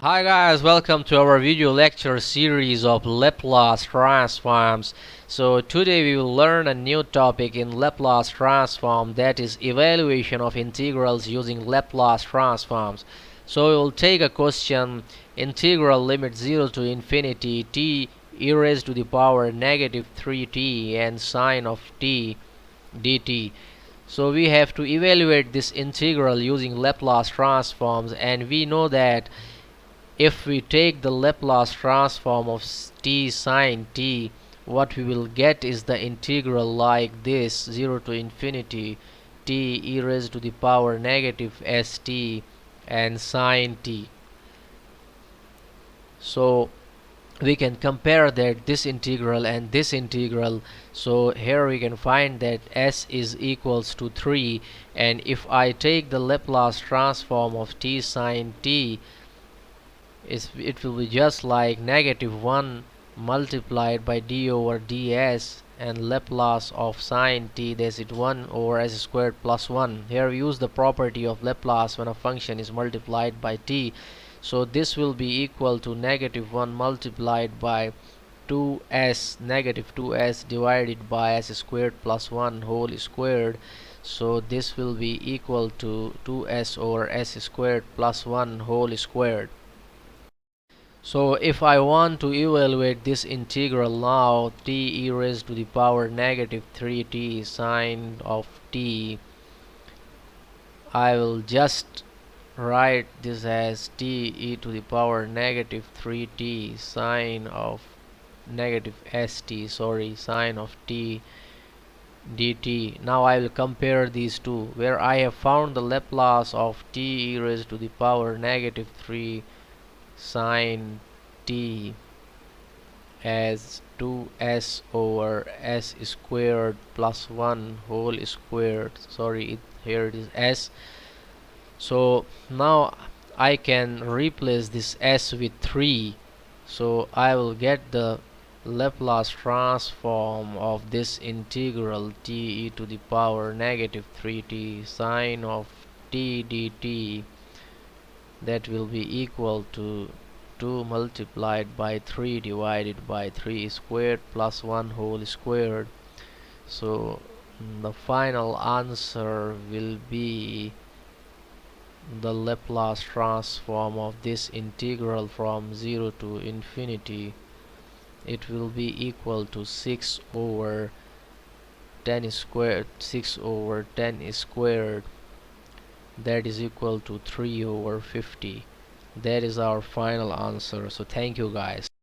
Hi guys, welcome to our video lecture series of Laplace transforms. So today we will learn a new topic in Laplace transform, that is evaluation of integrals using Laplace transforms. So we will take a question: integral limit 0 to infinity t e raised to the power negative 3t and sine of t dt. So we have to evaluate this integral using Laplace transforms, and we know that if we take the Laplace transform of t sine t, what we will get is the integral like this: 0 to infinity t e raised to the power negative st and sine t. So we can compare that this integral and this integral. So here we can find that s is equals to 3, and if I take the Laplace transform of t sine t, it will be just like negative 1 multiplied by d over ds, and Laplace of sine t, that's it, 1 over s squared plus 1. Here we use the property of Laplace when a function is multiplied by t. So this will be equal to negative 1 multiplied by 2s, negative 2s divided by s squared plus 1 whole squared. So this will be equal to 2s over s squared plus 1 whole squared. So if I want to evaluate this integral now, t e raised to the power negative 3t sine of t, I will just write this as t e to the power negative 3t sine of negative sine of t dt. Now I will compare these two, where I have found the Laplace of t e raised to the power negative 3 sine t as 2s over s squared plus 1 whole squared. Here it is s. So now I can replace this s with 3. So I will get the Laplace transform of this integral t e to the power negative 3t sine of t dt, that will be equal to 2 multiplied by 3 divided by 3 squared plus 1 whole squared. So the final answer will be the Laplace transform of this integral from 0 to infinity. It will be equal to 6 over 10 squared, that is equal to 3 over 50. That is our final answer. So thank you guys.